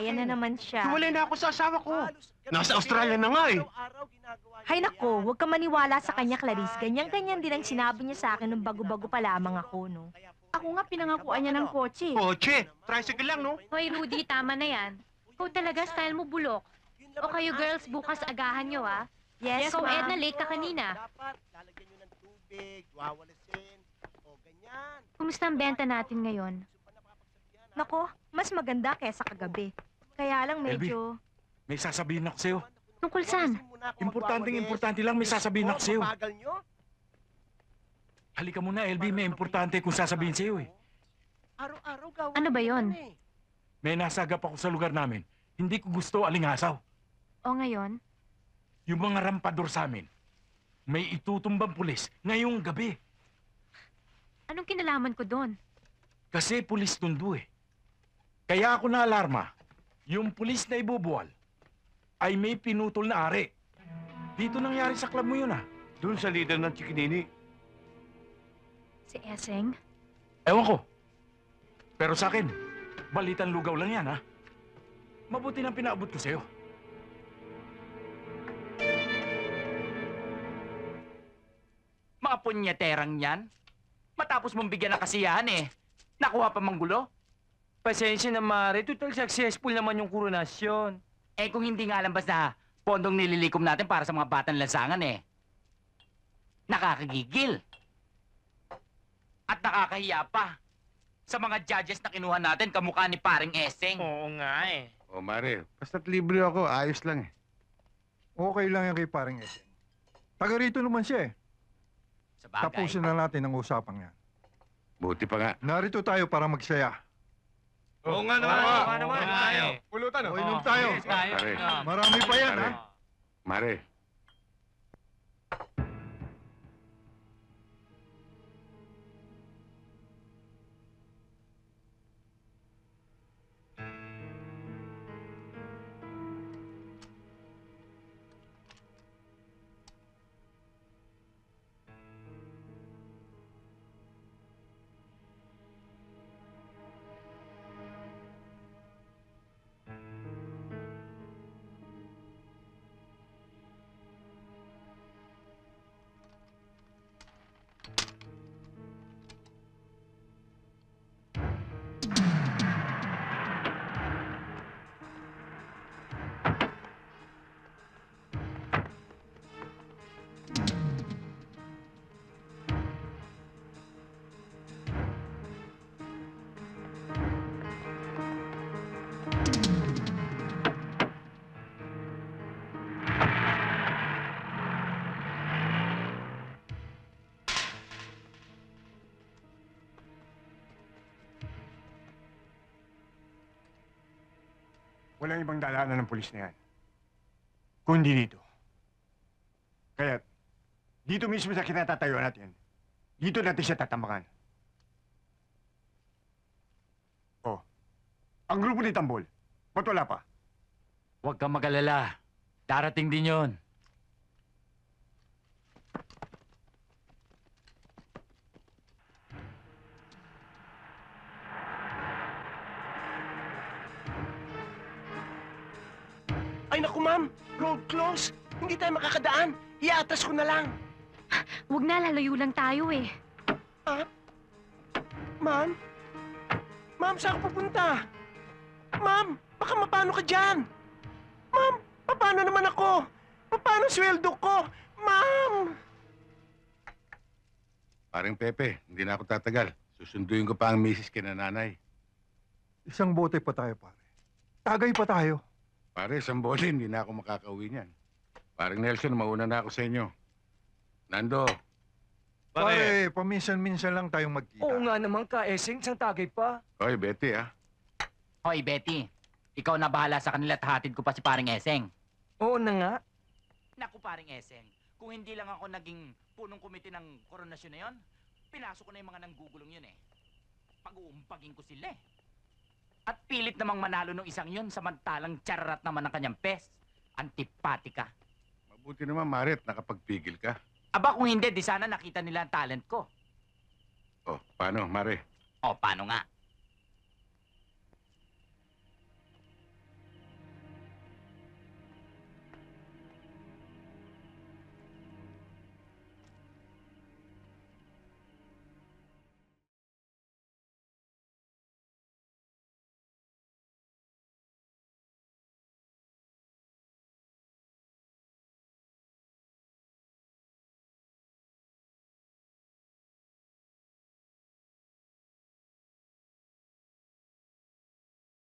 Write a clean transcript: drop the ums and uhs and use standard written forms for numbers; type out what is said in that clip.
Ayan na naman siya. Hiwalay na ako sa asawa ko. Nasa Australia na nga eh. Hay nako, huwag ka maniwala sa kanya, Clarice. Ganyan-ganyan din ang sinabi niya sa akin nung bago-bago pa lamang ako, no? Ako nga pinangakuan niya ng kotse. Kotse, tricycle lang, no? Hoy, Rudy, tama na yan. Ikaw talaga, style mo bulok. O kayo girls, bukas agahan nyo, ha? Yes, Ikaw, ma'am. Edna, late ka kanina. Dapat, lalagyan nyo ng tubig, wawalasin, o ganyan. Kumusta ang benta natin ngayon? Nako, mas maganda kesa kagabi. Kaya lang medyo... May sasabihin ako sa'yo. Tungkol saan? Importante lang may sasabihin ako sa'yo. Halika muna, LB. May importante kung sasabihin sa'yo eh. Araw-araw gawin. Ano ba yon? May nasagap ako sa lugar namin. Hindi ko gusto alingasaw. O ngayon? Yung mga rampador sa amin, may itutumbang pulis ngayong gabi. Anong kinalaman ko doon? Kasi pulis tundo eh. Kaya ako na-alarma. Yung pulis na ibubuwal ay may pinutol na ari. Dito nangyari sa club mo yun ah. Doon sa leader ng Chikinini. Si Eseng? Ewan ko. Pero sa akin, balitan lugaw lang yan ha. Mabuti nang pinaabot ko sa'yo. Mga punyeterang yan. Matapos mong bigyan ng kasiyahan eh. Nakuha pa mang gulo. Pasensya na, Mare. Total successful naman yung koronasyon. Eh kung hindi nga alam basta pondong nililikom natin para sa mga batang lansangan eh. Nakakagigil. At nakakahiya pa. Sa mga judges na kinuha natin, kamukha ni paring Eseng. Oo nga eh. O Mare, basta't libre ako, ayos lang eh. Okay lang yan kay paring Eseng. Taga rito naman siya eh. Sa bagay. Tapusin na natin ang usapang yan. Buti pa nga. Narito tayo para magsaya. Oo nga naman. Oo nga naman. Pulutan, O, inom tayo. Pare. Marami pa yan, Pare. ha? Mare, Walang ibang daanan ng pulis na yan. Kundi dito. Kaya, dito mismo sa kinatatayuan natin, dito natin siya tatamakan. Oh, ang grupo ni Tambol, ba't wala pa? Huwag kang mag-alala. Darating din yon. Ay naku ma'am, road close. Hindi tayo makakadaan. Iaatras ko na lang. Huwag na, lalayo lang tayo eh. Ma'am? Ma'am, saan ka pupunta? Ma'am, baka mapano ka dyan? Ma'am, paano naman ako? Paano sweldo ko? Ma'am! paring Pepe, hindi na ako tatagal. Susunduin ko pa ang misis kina nanay. Isang bote pa tayo, pare. Tagay pa tayo. Pare, isang bote, hindi na ako makakauwi niyan. Paring Nelson, mauna na ako sa inyo. Nando, Pare, paminsan-minsan lang tayong magkita. Oo nga naman ka, Eseng. Isang tagay pa. oy, Betty ah. Hoy, Betty. Ikaw na bahala sa kanila at hatid ko pa si paring Eseng. Oo na nga. Naku, paring Eseng. Kung hindi lang ako naging punong komite ng koronasyon na yon, pinasok ko na yung mga nanggugulong yun eh. Pag-uumpagin ko sila eh. At pilit namang manalo ng isang yun, samantalang chararat naman ang kanyang pes. Antipatika. Mabuti naman, Marit, nakapagpigil ka. Aba, kung hindi, di sana nakita nila ang talent ko. Oh, paano, Mare? O, paano nga?